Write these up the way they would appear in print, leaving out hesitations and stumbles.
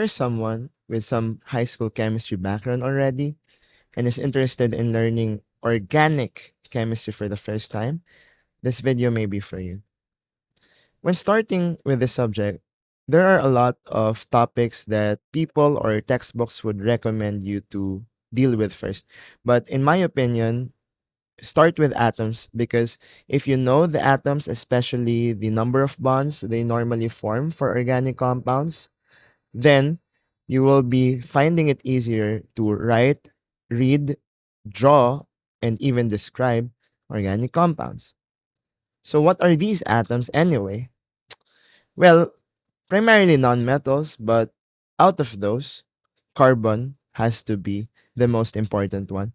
you're someone with some high school chemistry background already and is interested in learning organic chemistry for the first time, this video may be for you. When starting with this subject, there are a lot of topics that people or textbooks would recommend you to deal with first. But in my opinion, start with atoms because if you know the atoms, especially the number of bonds they normally form for organic compounds, then you will be finding it easier to write, read, draw, and even describe organic compounds. So, what are these atoms anyway? Well, primarily nonmetals, but out of those, carbon has to be the most important one.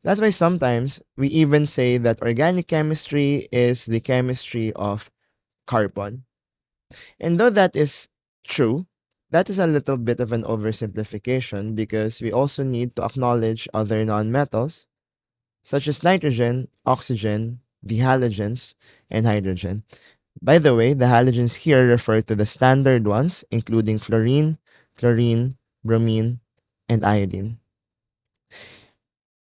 That's why sometimes we even say that organic chemistry is the chemistry of carbon. And though that is true, that is a little bit of an oversimplification because we also need to acknowledge other nonmetals such as nitrogen, oxygen, the halogens, and hydrogen. By the way, the halogens here refer to the standard ones, including fluorine, chlorine, bromine, and iodine.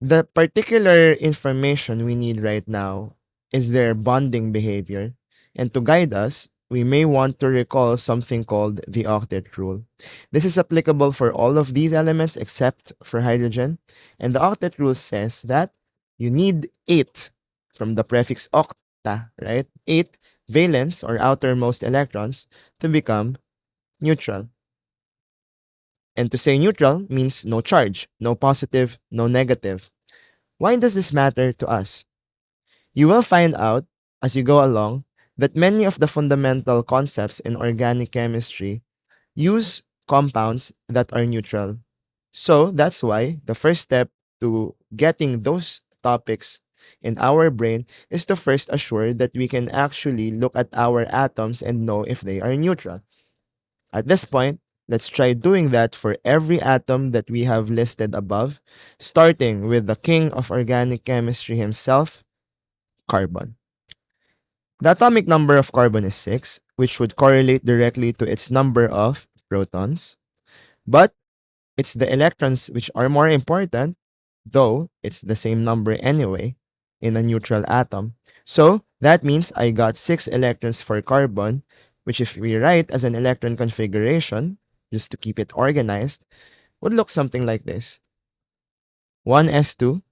The particular information we need right now is their bonding behavior. And to guide us, we may want to recall something called the octet rule. This is applicable for all of these elements except for hydrogen. And the octet rule says that you need 8 from the prefix octa, right? 8 valence or outermost electrons to become neutral. And to say neutral means no charge, no positive, no negative. Why does this matter to us? You will find out as you go along that many of the fundamental concepts in organic chemistry use compounds that are neutral. So that's why the first step to getting those topics in our brain is to first assure that we can actually look at our atoms and know if they are neutral. At this point, let's try doing that for every atom that we have listed above, starting with the king of organic chemistry himself, carbon. The atomic number of carbon is 6, which would correlate directly to its number of protons. But it's the electrons which are more important, though it's the same number anyway in a neutral atom. So that means I got 6 electrons for carbon, which if we write as an electron configuration, just to keep it organized, would look something like this. 1s2,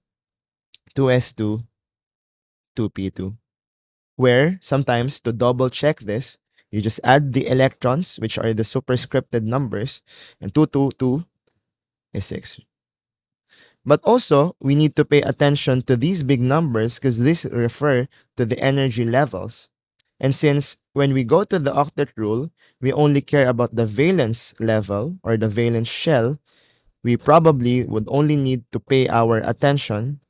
2s2, 2p2. Where sometimes to double check this, you just add the electrons, which are the superscripted numbers, and 222 is 6. But also, we need to pay attention to these big numbers because these refer to the energy levels. And since when we go to the octet rule, we only care about the valence level or the valence shell, we probably would only need to pay our attention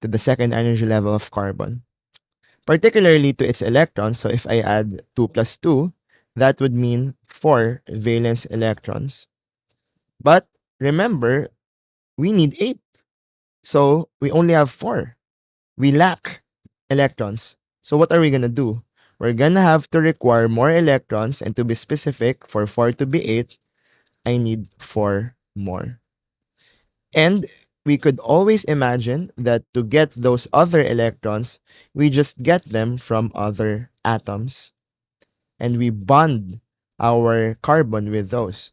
to the second energy level of carbon, particularly to its electrons. So if I add 2 plus 2, that would mean 4 valence electrons. But remember, we need 8. So we only have 4. We lack electrons. So what are we going to do? We're going to have to require more electrons, and to be specific, for 4 to be 8, I need 4 more. And we could always imagine that to get those other electrons, we just get them from other atoms. And we bond our carbon with those.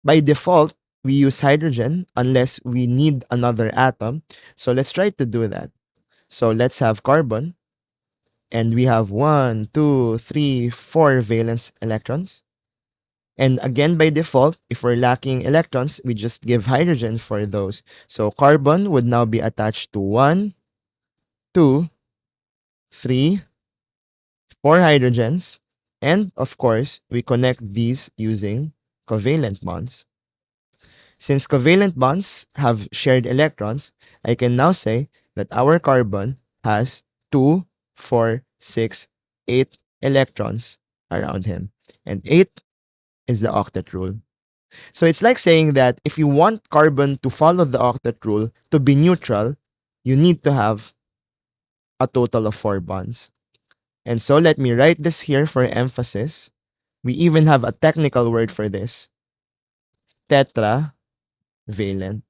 By default, we use hydrogen unless we need another atom. So let's try to do that. So let's have carbon. And we have 1, 2, 3, 4 valence electrons. And again, by default, if we're lacking electrons, we just give hydrogen for those. So carbon would now be attached to 1, 2, 3, 4 hydrogens. And of course, we connect these using covalent bonds. Since covalent bonds have shared electrons, I can now say that our carbon has 2, 4, 6, 8 electrons around him. And 8 is the octet rule. So it's like saying that if you want carbon to follow the octet rule to be neutral, you need to have a total of 4 bonds. And so let me write this here for emphasis. We even have a technical word for this. tetravalent.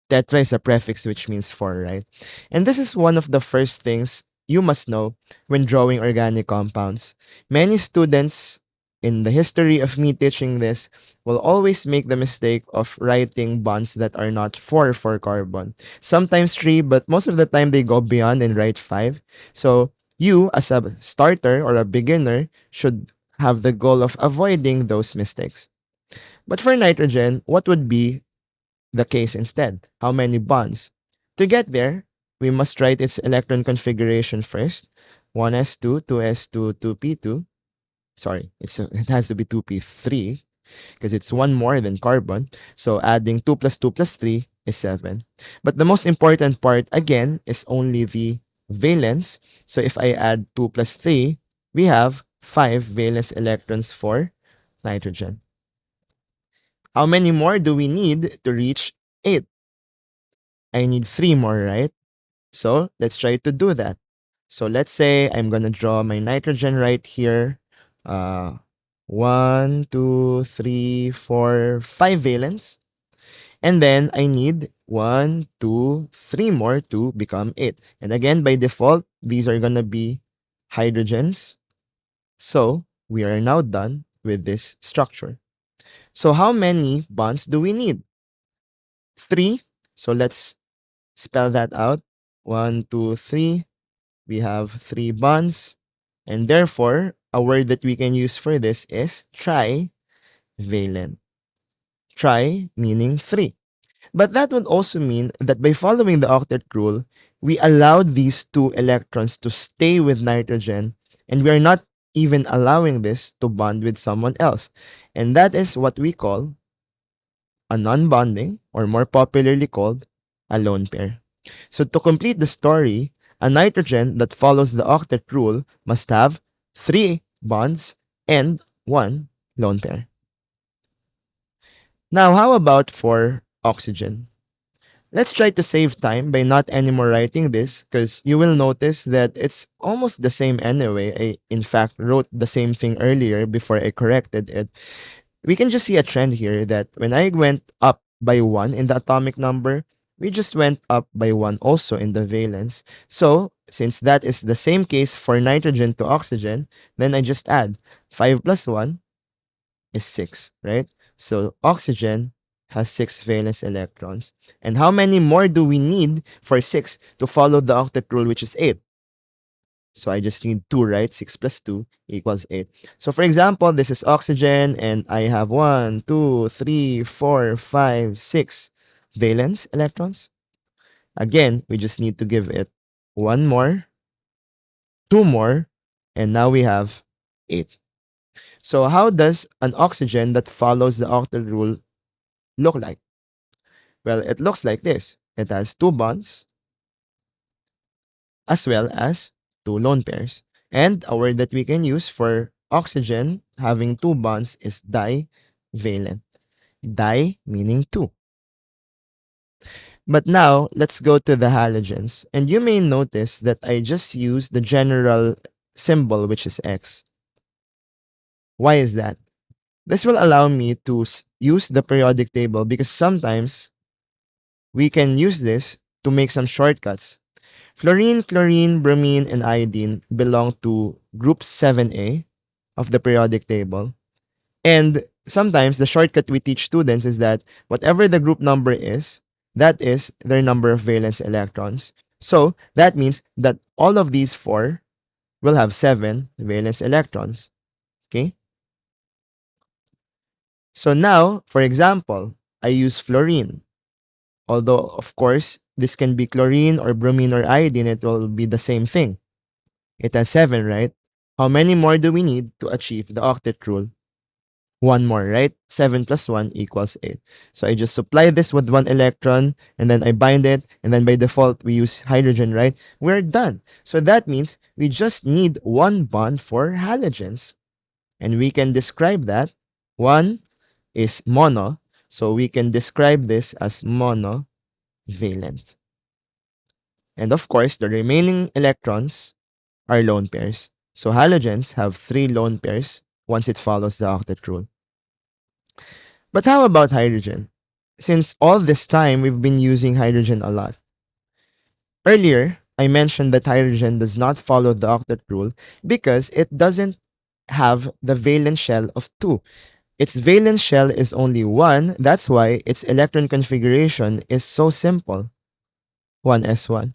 Tetra is a prefix which means four, right? And this is one of the first things you must know when drawing organic compounds. Many students in the history of me teaching this will always make the mistake of writing bonds that are not four for carbon. Sometimes three, but most of the time they go beyond and write five. So you, as a starter or a beginner, should have the goal of avoiding those mistakes. But for nitrogen, what would be the case instead? How many bonds? To get there, we must write its electron configuration first. 1s2, 2s2, 2p2. Sorry, it has to be 2p3 because it's one more than carbon. So adding 2 plus 2 plus 3 is 7. But the most important part, again, is only the valence. So if I add 2 plus 3, we have 5 valence electrons for nitrogen. How many more do we need to reach 8? I need 3 more, right? So let's try to do that. So let's say I'm going to draw my nitrogen right here. Uh, 1, 2, 3, 4, 5 valence. And then I need 1, 2, 3 more to become 8. And again, by default, these are going to be hydrogens. So we are now done with this structure. So how many bonds do we need? 3. So let's spell that out. 1, 2, 3. We have 3 bonds. And therefore, a word that we can use for this is trivalent. Tri meaning 3. But that would also mean that by following the octet rule, we allowed these 2 electrons to stay with nitrogen, and we are not even allowing this to bond with someone else. And that is what we call a non-bonding, or more popularly called a lone pair. So to complete the story, a nitrogen that follows the octet rule must have 3 bonds and 1 lone pair. Now, how about for oxygen? Let's try to save time by not anymore writing this because you will notice that it's almost the same anyway. I, in fact, wrote the same thing earlier before I corrected it. We can just see a trend here that when I went up by 1 in the atomic number, we just went up by 1 also in the valence. So, since that is the same case for nitrogen to oxygen, then I just add 5 plus 1 is 6, right? So, oxygen has 6 valence electrons. And how many more do we need for 6 to follow the octet rule, which is 8? So I just need 2, right? 6 plus 2 equals 8. So for example, this is oxygen, and I have 1, 2, 3, 4, 5, 6 valence electrons. Again, we just need to give it 1 more, 2 more, and now we have 8. So how does an oxygen that follows the octet rule look like? Well, it looks like this. It has 2 bonds as well as 2 lone pairs. And a word that we can use for oxygen having 2 bonds is divalent. Di meaning 2. But now, let's go to the halogens. And you may notice that I just used the general symbol, which is X. Why is that? This will allow me to use the periodic table because sometimes we can use this to make some shortcuts. Fluorine, chlorine, bromine, and iodine belong to group 7A of the periodic table. And sometimes the shortcut we teach students is that whatever the group number is, that is their number of valence electrons. So that means that all of these 4 will have 7 valence electrons. Okay? So now, for example, I use fluorine. Although, of course, this can be chlorine or bromine or iodine, it will be the same thing. It has 7, right? How many more do we need to achieve the octet rule? 1 more, right? 7 plus 1 equals 8. So I just supply this with 1 electron, and then I bind it, and then by default, we use hydrogen, right? We're done. So that means we just need 1 bond for halogens. And we can describe that. 1 is mono, so we can describe this as monovalent. And of course, the remaining electrons are lone pairs. So halogens have 3 lone pairs once it follows the octet rule. But how about hydrogen? Since all this time we've been using hydrogen a lot. Earlier, I mentioned that hydrogen does not follow the octet rule because it doesn't have the valence shell of 2. Its valence shell is only 1. That's why its electron configuration is so simple, 1s1.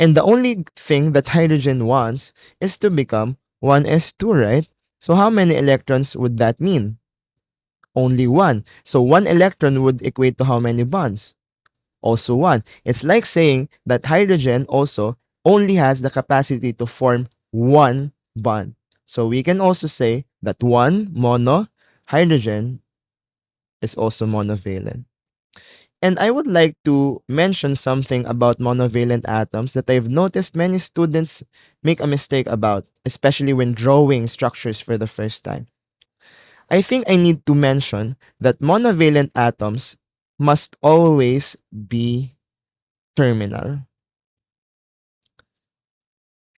And the only thing that hydrogen wants is to become 1s2, right? So how many electrons would that mean? Only 1. So 1 electron would equate to how many bonds? Also 1. It's like saying that hydrogen also only has the capacity to form 1 bond. So we can also say that 1 mono hydrogen is also monovalent. And I would like to mention something about monovalent atoms that I've noticed many students make a mistake about, especially when drawing structures for the first time. I think I need to mention that monovalent atoms must always be terminal.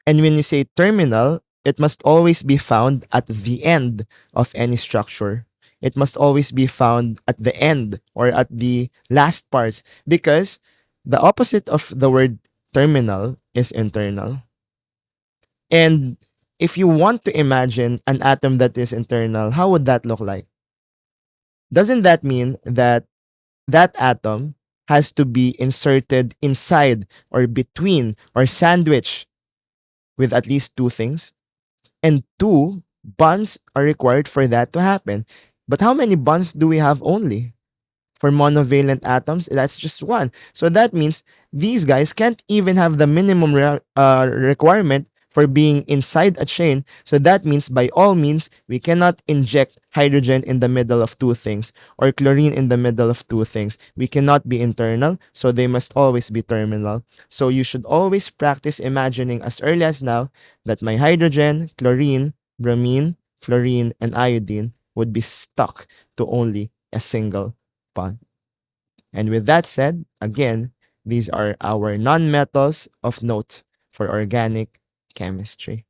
And when you say terminal, it must always be found at the end of any structure. It must always be found at the end or at the last parts because the opposite of the word terminal is internal. And if you want to imagine an atom that is internal, how would that look like? Doesn't that mean that that atom has to be inserted inside or between or sandwiched with at least two things? And two bonds are required for that to happen. But how many bonds do we have only? For monovalent atoms, that's just one. So that means these guys can't even have the minimum requirement for being inside a chain. So that means by all means, we cannot inject hydrogen in the middle of two things or chlorine in the middle of two things. We cannot be internal, so they must always be terminal. So you should always practice imagining as early as now that my hydrogen, chlorine, bromine, fluorine, and iodine would be stuck to only a single bond. And with that said, again, these are our non-metals of note for organic chemistry.